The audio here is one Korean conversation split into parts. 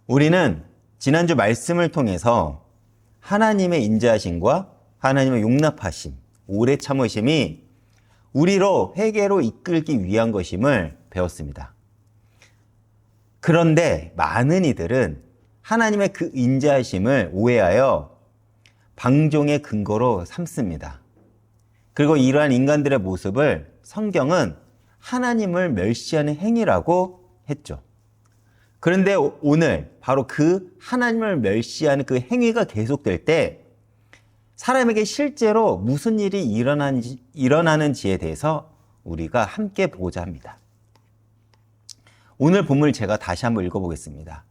우리는 지난주 말씀을 통해서 하나님의 인자하심과 하나님의 용납하심, 오래 참으심이 우리로 회개로 이끌기 위한 것임을 배웠습니다. 그런데 많은 이들은 하나님의 그 인자하심을 오해하여 방종의 근거로 삼습니다. 그리고 이러한 인간들의 모습을 성경은 하나님을 멸시하는 행위라고 했죠. 그런데 오늘 바로 그 하나님을 멸시하는 그 행위가 계속될 때 사람에게 실제로 무슨 일이 일어나는지에 대해서 우리가 함께 보고자 합니다. 오늘 본문을 제가 다시 한번 읽어보겠습니다.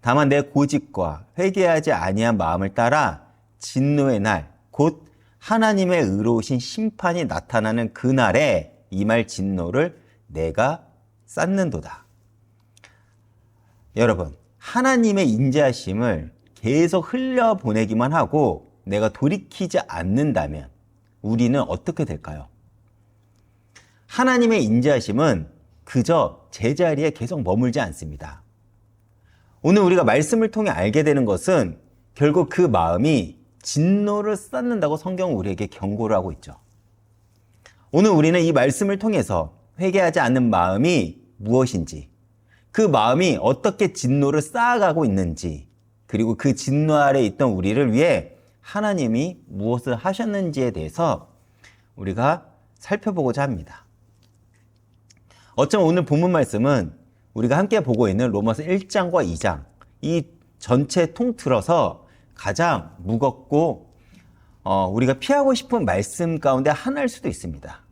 다만 내 고집과 회개하지 아니한 마음을 따라 진노의 날, 곧 하나님의 의로우신 심판이 나타나는 그날에 임할 진노를 내가 쌓는도다. 여러분, 하나님의 인자하심을 계속 흘려보내기만 하고 내가 돌이키지 않는다면 우리는 어떻게 될까요? 하나님의 인자하심은 그저 제자리에 계속 머물지 않습니다. 오늘 우리가 말씀을 통해 알게 되는 것은 결국 그 마음이 진노를 쌓는다고 성경은 우리에게 경고를 하고 있죠. 오늘 우리는 이 말씀을 통해서 회개하지 않는 마음이 무엇인지, 그 마음이 어떻게 진노를 쌓아가고 있는지, 그리고 그 진노 아래 있던 우리를 위해 하나님이 무엇을 하셨는지에 대해서 우리가 살펴보고자 합니다. 어쩌면 오늘 본문 말씀은 우리가 함께 보고 있는 로마서 1장과 2장, 이 전체 통틀어서 가장 무겁고 우리가 피하고 싶은 말씀 가운데 하나일 수도 있습니다.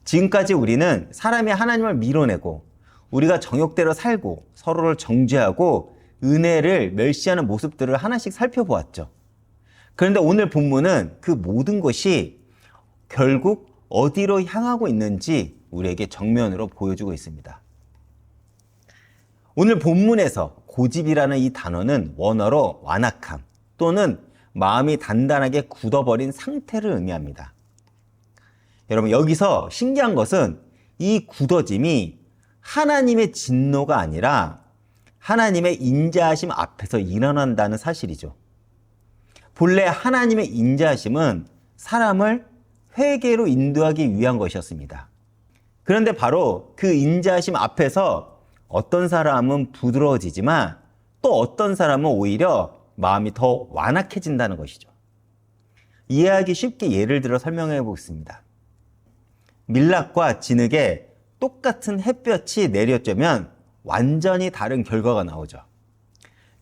지금까지 우리는 사람이 하나님을 밀어내고 우리가 정욕대로 살고 서로를 정죄하고 은혜를 멸시하는 모습들을 하나씩 살펴보았죠. 그런데 오늘 본문은 그 모든 것이 결국 어디로 향하고 있는지 우리에게 정면으로 보여주고 있습니다. 오늘 본문에서 고집이라는 이 단어는 원어로 완악함 또는 마음이 단단하게 굳어버린 상태를 의미합니다. 여러분, 여기서 신기한 것은 이 굳어짐이 하나님의 진노가 아니라 하나님의 인자하심 앞에서 일어난다는 사실이죠. 본래 하나님의 인자하심은 사람을 회개로 인도하기 위한 것이었습니다. 그런데 바로 그 인자하심 앞에서 어떤 사람은 부드러워지지만 또 어떤 사람은 오히려 마음이 더 완악해진다는 것이죠. 이해하기 쉽게 예를 들어 설명해 보겠습니다. 밀랍과 진흙에 똑같은 햇볕이 내려쬐면 완전히 다른 결과가 나오죠.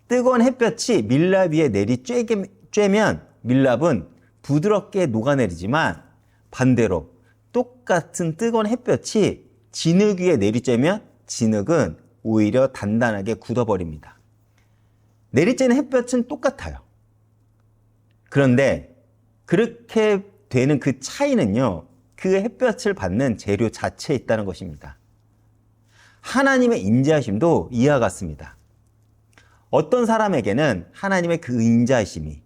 뜨거운 햇볕이 밀랍 위에 쬐면 밀랍은 부드럽게 녹아내리지만 반대로 똑같은 뜨거운 햇볕이 진흙 위에 내리쬐면 진흙은 오히려 단단하게 굳어버립니다. 내리쬐는 햇볕은 똑같아요. 그런데 그렇게 되는 그 차이는요, 그 햇볕을 받는 재료 자체에 있다는 것입니다. 하나님의 인자하심도 이와 같습니다. 어떤 사람에게는 하나님의 그 인자하심이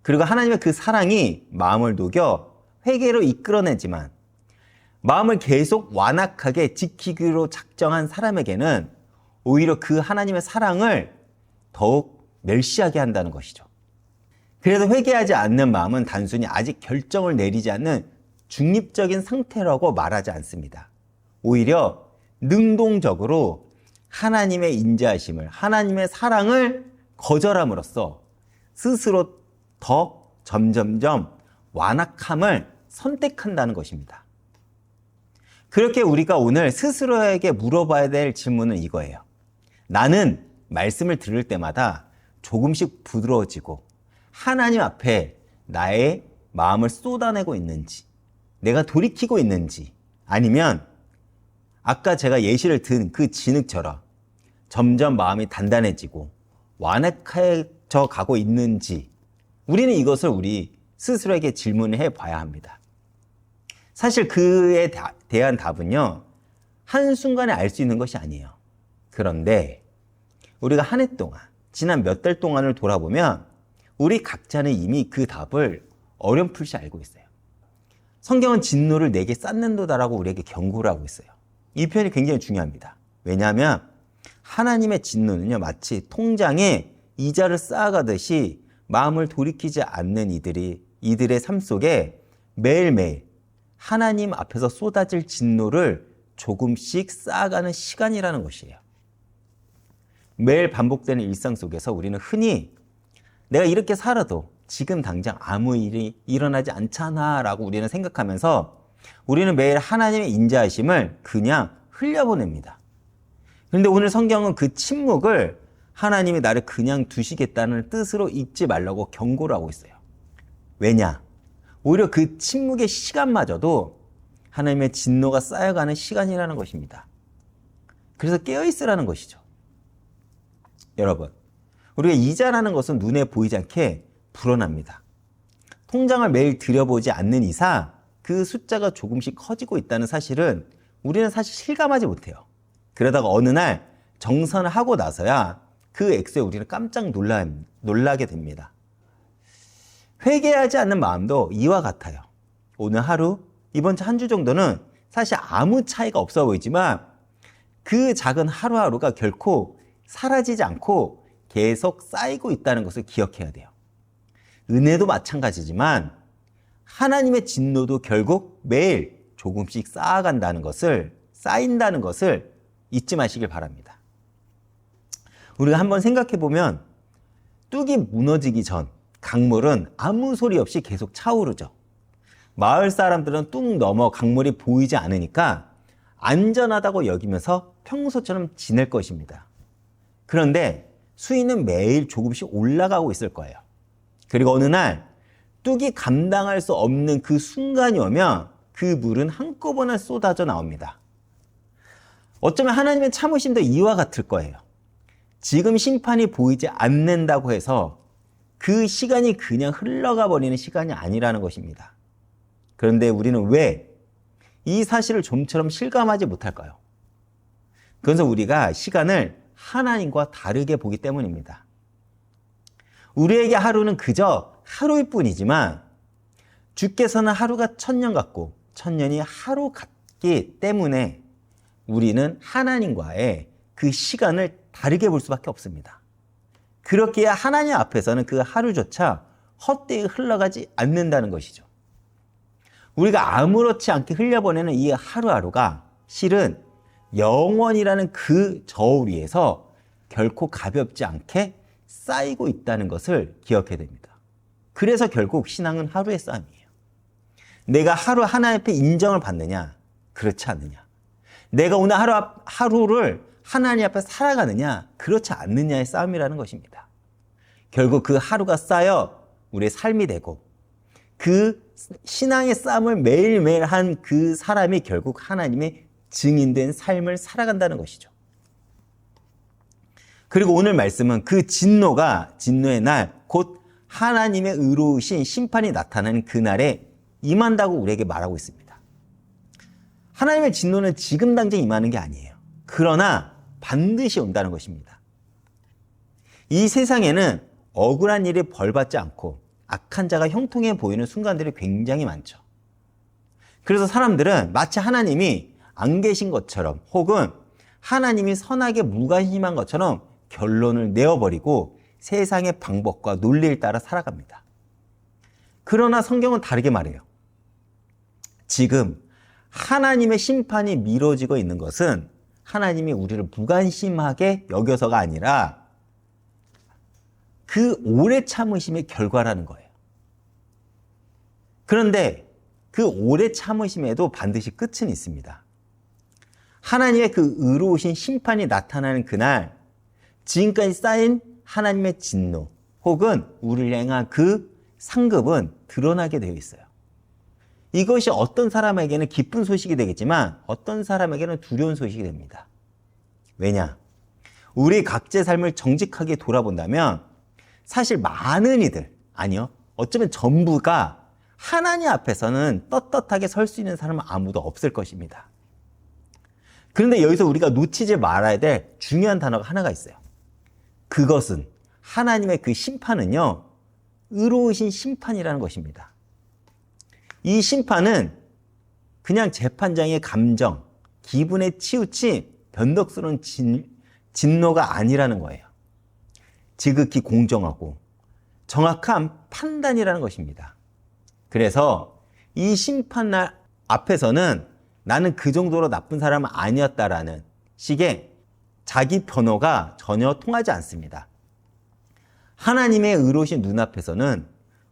그리고 하나님의 그 사랑이 마음을 녹여 회개로 이끌어내지만 마음을 계속 완악하게 지키기로 작정한 사람에게는 오히려 그 하나님의 사랑을 더욱 멸시하게 한다는 것이죠. 그래서 회개하지 않는 마음은 단순히 아직 결정을 내리지 않는 중립적인 상태라고 말하지 않습니다. 오히려 능동적으로 하나님의 인자하심을, 하나님의 사랑을 거절함으로써 스스로 더 점점점 완악함을 선택한다는 것입니다. 그렇게 우리가 오늘 스스로에게 물어봐야 될 질문은 이거예요. 나는 말씀을 들을 때마다 조금씩 부드러워지고 하나님 앞에 나의 마음을 쏟아내고 있는지, 내가 돌이키고 있는지, 아니면 아까 제가 예시를 든 그 진흙처럼 점점 마음이 단단해지고 완악해져 가고 있는지, 우리는 이것을 우리 스스로에게 질문을 해봐야 합니다. 사실 그에 대한 답은요, 한순간에 알 수 있는 것이 아니에요. 그런데 우리가 한 해 동안, 지난 몇 달 동안을 돌아보면 우리 각자는 이미 그 답을 어렴풋이 알고 있어요. 성경은 진노를 내게 쌓는도다라고 우리에게 경고를 하고 있어요. 이 표현이 굉장히 중요합니다. 왜냐하면 하나님의 진노는요, 마치 통장에 이자를 쌓아가듯이 마음을 돌이키지 않는 이들의 삶 속에 매일매일 하나님 앞에서 쏟아질 진노를 조금씩 쌓아가는 시간이라는 것이에요. 매일 반복되는 일상 속에서 우리는 흔히 내가 이렇게 살아도 지금 당장 아무 일이 일어나지 않잖아 라고 우리는 생각하면서 우리는 매일 하나님의 인자하심을 그냥 흘려보냅니다. 그런데 오늘 성경은 그 침묵을 하나님이 나를 그냥 두시겠다는 뜻으로 잊지 말라고 경고를 하고 있어요. 왜냐? 오히려 그 침묵의 시간마저도 하나님의 진노가 쌓여가는 시간이라는 것입니다. 그래서 깨어있으라는 것이죠. 여러분, 우리가 이자라는 것은 눈에 보이지 않게 불어납니다. 통장을 매일 들여보지 않는 이상 그 숫자가 조금씩 커지고 있다는 사실은 우리는 사실 실감하지 못해요. 그러다가 어느 날 정산을 하고 나서야 그 액수에 우리는 깜짝 놀라게 됩니다. 회개하지 않는 마음도 이와 같아요. 오늘 하루, 이번 주 한 주 정도는 사실 아무 차이가 없어 보이지만 그 작은 하루하루가 결코 사라지지 않고 계속 쌓이고 있다는 것을 기억해야 돼요. 은혜도 마찬가지지만 하나님의 진노도 결국 매일 조금씩 쌓인다는 것을 잊지 마시길 바랍니다. 우리가 한번 생각해 보면 뚝이 무너지기 전 강물은 아무 소리 없이 계속 차오르죠. 마을 사람들은 뚝 넘어 강물이 보이지 않으니까 안전하다고 여기면서 평소처럼 지낼 것입니다. 그런데 수위는 매일 조금씩 올라가고 있을 거예요. 그리고 어느 날 뚝이 감당할 수 없는 그 순간이 오면 그 물은 한꺼번에 쏟아져 나옵니다. 어쩌면 하나님의 참으심도 이와 같을 거예요. 지금 심판이 보이지 않는다고 해서 그 시간이 그냥 흘러가 버리는 시간이 아니라는 것입니다. 그런데 우리는 왜 이 사실을 좀처럼 실감하지 못할까요? 그래서 우리가 시간을 하나님과 다르게 보기 때문입니다. 우리에게 하루는 그저 하루일 뿐이지만 주께서는 하루가 1000년 같고 1000년이 하루 같기 때문에 우리는 하나님과의 그 시간을 다르게 볼 수밖에 없습니다. 그렇기에 하나님 앞에서는 그 하루조차 헛되이 흘러가지 않는다는 것이죠. 우리가 아무렇지 않게 흘려보내는 이 하루하루가 실은 영원이라는 그 저울 위에서 결코 가볍지 않게 쌓이고 있다는 것을 기억해야 됩니다. 그래서 결국 신앙은 하루의 싸움이에요. 내가 하루 하나님 앞에 인정을 받느냐, 그렇지 않느냐. 내가 오늘 하루를 하나님 앞에 살아가느냐, 그렇지 않느냐의 싸움이라는 것입니다. 결국 그 하루가 쌓여 우리의 삶이 되고 그 신앙의 싸움을 매일매일 한 그 사람이 결국 하나님의 증인된 삶을 살아간다는 것이죠. 그리고 오늘 말씀은 그 진노의 날, 곧 하나님의 의로우신 심판이 나타나는 그날에 임한다고 우리에게 말하고 있습니다. 하나님의 진노는 지금 당장 임하는 게 아니에요. 그러나 반드시 온다는 것입니다. 이 세상에는 억울한 일이 벌받지 않고 악한 자가 형통해 보이는 순간들이 굉장히 많죠. 그래서 사람들은 마치 하나님이 안 계신 것처럼 혹은 하나님이 선하게 무관심한 것처럼 결론을 내어버리고 세상의 방법과 논리를 따라 살아갑니다. 그러나 성경은 다르게 말해요. 지금 하나님의 심판이 미뤄지고 있는 것은 하나님이 우리를 무관심하게 여겨서가 아니라 그 오래 참으심의 결과라는 거예요. 그런데 그 오래 참으심에도 반드시 끝은 있습니다. 하나님의 그 의로우신 심판이 나타나는 그날, 지금까지 쌓인 하나님의 진노 혹은 우리를 향한 그 상급은 드러나게 되어 있어요. 이것이 어떤 사람에게는 기쁜 소식이 되겠지만 어떤 사람에게는 두려운 소식이 됩니다. 왜냐? 우리 각자의 삶을 정직하게 돌아본다면 사실 많은 이들, 아니요, 어쩌면 전부가 하나님 앞에서는 떳떳하게 설 수 있는 사람은 아무도 없을 것입니다. 그런데 여기서 우리가 놓치지 말아야 될 중요한 단어가 하나가 있어요. 그것은 하나님의 그 심판은요, 의로우신 심판이라는 것입니다. 이 심판은 그냥 재판장의 감정, 기분에 치우친 변덕스러운 진노가 아니라는 거예요. 지극히 공정하고 정확한 판단이라는 것입니다. 그래서 이 심판날 앞에서는 나는 그 정도로 나쁜 사람은 아니었다라는 식의 자기 변호가 전혀 통하지 않습니다. 하나님의 의로우신 눈앞에서는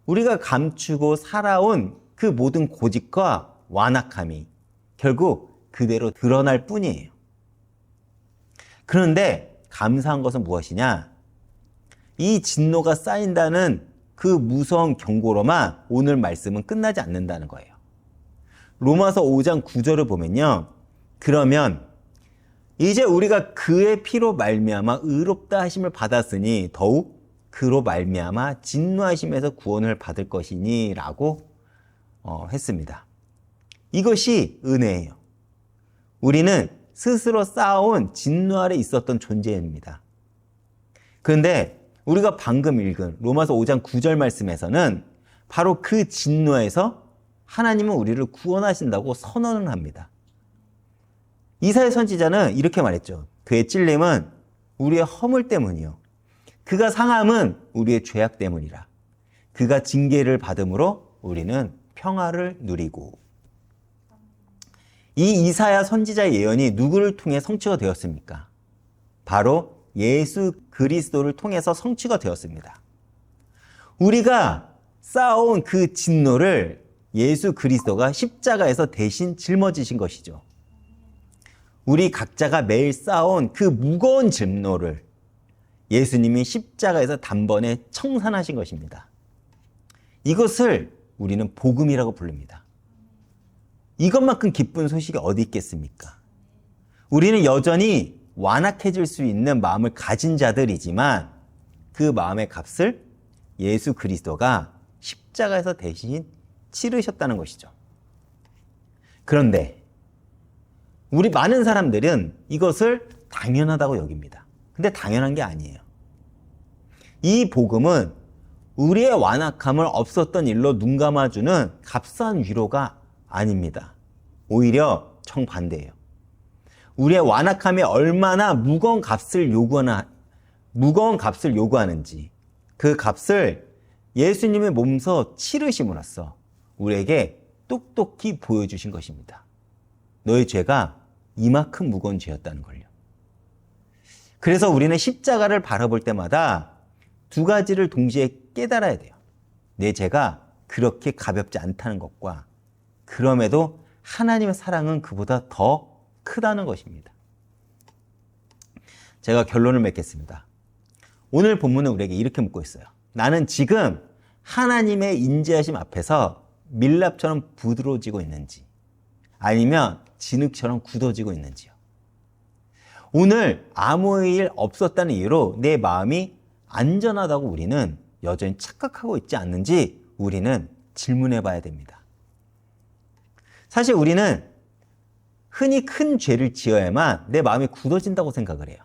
우리가 감추고 살아온 그 모든 고집과 완악함이 결국 그대로 드러날 뿐이에요. 그런데 감사한 것은 무엇이냐? 이 진노가 쌓인다는 그 무서운 경고로만 오늘 말씀은 끝나지 않는다는 거예요. 로마서 5장 9절을 보면요. 그러면 이제 우리가 그의 피로 말미암아 의롭다 하심을 받았으니 더욱 그로 말미암아 진노하심에서 구원을 받을 것이니 라고 했습니다. 이것이 은혜예요. 우리는 스스로 쌓아온 진노 아래 있었던 존재입니다. 그런데 우리가 방금 읽은 로마서 5장 9절 말씀에서는 바로 그 진노에서 하나님은 우리를 구원하신다고 선언을 합니다. 이사야 선지자는 이렇게 말했죠. 그의 찔림은 우리의 허물 때문이요. 그가 상함은 우리의 죄악 때문이라. 그가 징계를 받음으로 우리는 평화를 누리고. 이 이사야 선지자의 예언이 누구를 통해 성취가 되었습니까? 바로 예수 그리스도를 통해서 성취가 되었습니다. 우리가 쌓아온 그 진노를 예수 그리스도가 십자가에서 대신 짊어지신 것이죠. 우리 각자가 매일 쌓아온 그 무거운 진노를 예수님이 십자가에서 단번에 청산하신 것입니다. 이것을 우리는 복음이라고 부릅니다. 이것만큼 기쁜 소식이 어디 있겠습니까? 우리는 여전히 완악해질 수 있는 마음을 가진 자들이지만 그 마음의 값을 예수 그리스도가 십자가에서 대신 치르셨다는 것이죠. 그런데 우리 많은 사람들은 이것을 당연하다고 여깁니다. 근데 당연한 게 아니에요. 이 복음은 우리의 완악함을 없었던 일로 눈 감아주는 값싼 위로가 아닙니다. 오히려 정반대예요. 우리의 완악함이 얼마나 무거운 값을 요구하는지 그 값을 예수님의 몸소 치르심으로써 우리에게 똑똑히 보여주신 것입니다. 너의 죄가 이만큼 무거운 죄였다는 걸요. 그래서 우리는 십자가를 바라볼 때마다 두 가지를 동시에 깨달아야 돼요. 내 죄가 그렇게 가볍지 않다는 것과 그럼에도 하나님의 사랑은 그보다 더 크다는 것입니다. 제가 결론을 맺겠습니다. 오늘 본문은 우리에게 이렇게 묻고 있어요. 나는 지금 하나님의 인자하심 앞에서 밀랍처럼 부드러워지고 있는지 아니면 진흙처럼 굳어지고 있는지요. 오늘 아무 일 없었다는 이유로 내 마음이 안전하다고 우리는 여전히 착각하고 있지 않는지 우리는 질문해 봐야 됩니다. 사실 우리는 흔히 큰 죄를 지어야만 내 마음이 굳어진다고 생각을 해요.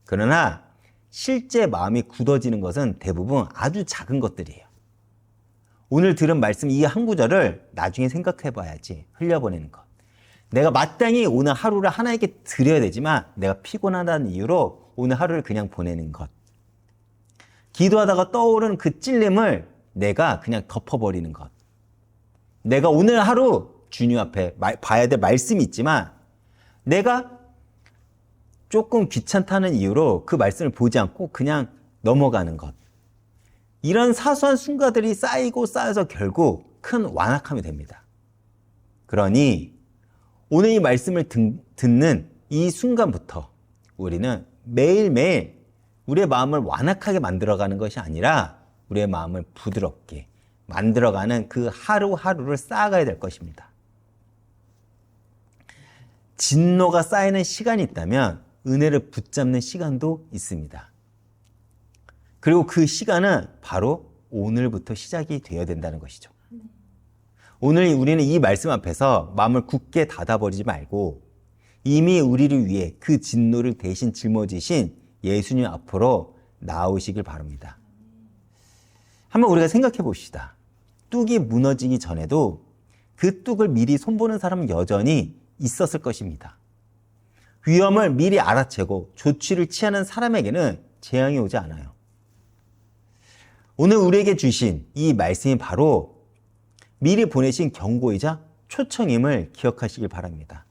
그러나 실제 마음이 굳어지는 것은 대부분 아주 작은 것들이에요. 오늘 들은 말씀 이 한 구절을 나중에 생각해 봐야지. 흘려보내는 것. 내가 마땅히 오늘 하루를 하나님께 드려야 되지만 내가 피곤하다는 이유로 오늘 하루를 그냥 보내는 것. 기도하다가 떠오른 그 찔림을 내가 그냥 덮어버리는 것. 내가 오늘 하루 주님 앞에 봐야 될 말씀이 있지만 내가 조금 귀찮다는 이유로 그 말씀을 보지 않고 그냥 넘어가는 것. 이런 사소한 순간들이 쌓이고 쌓여서 결국 큰 완악함이 됩니다. 그러니 오늘 이 말씀을 듣는 이 순간부터 우리는 매일매일 우리의 마음을 완악하게 만들어가는 것이 아니라 우리의 마음을 부드럽게 만들어가는 그 하루하루를 쌓아가야 될 것입니다. 진노가 쌓이는 시간이 있다면 은혜를 붙잡는 시간도 있습니다. 그리고 그 시간은 바로 오늘부터 시작이 되어야 된다는 것이죠. 오늘 우리는 이 말씀 앞에서 마음을 굳게 닫아버리지 말고 이미 우리를 위해 그 진노를 대신 짊어지신 예수님 앞으로 나오시길 바랍니다. 한번 우리가 생각해 봅시다. 뚝이 무너지기 전에도 그 뚝을 미리 손보는 사람은 여전히 있었을 것입니다. 위험을 미리 알아채고 조치를 취하는 사람에게는 재앙이 오지 않아요. 오늘 우리에게 주신 이 말씀이 바로 미리 보내신 경고이자 초청임을 기억하시길 바랍니다.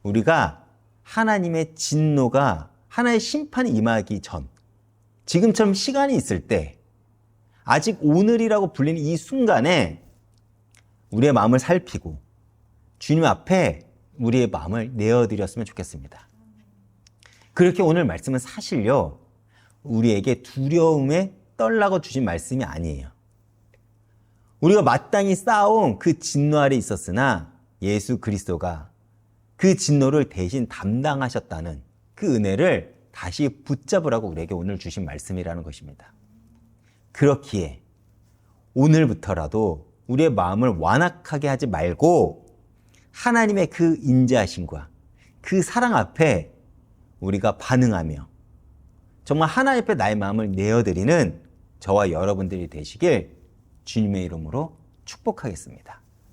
우리가 하나님의 진노가 하나의 심판이 임하기 전, 지금처럼 시간이 있을 때, 아직 오늘이라고 불리는 이 순간에 우리의 마음을 살피고 주님 앞에 우리의 마음을 내어드렸으면 좋겠습니다. 그렇게 오늘 말씀은 사실요, 우리에게 두려움에 떨라고 주신 말씀이 아니에요. 우리가 마땅히 쌓아온 그 진노 아래 있었으나 예수 그리스도가 그 진노를 대신 담당하셨다는 그 은혜를 다시 붙잡으라고 우리에게 오늘 주신 말씀이라는 것입니다. 그렇기에 오늘부터라도 우리의 마음을 완악하게 하지 말고 하나님의 그 인자하심과 그 사랑 앞에 우리가 반응하며 정말 하나님 앞에 나의 마음을 내어드리는 저와 여러분들이 되시길 주님의 이름으로 축복하겠습니다.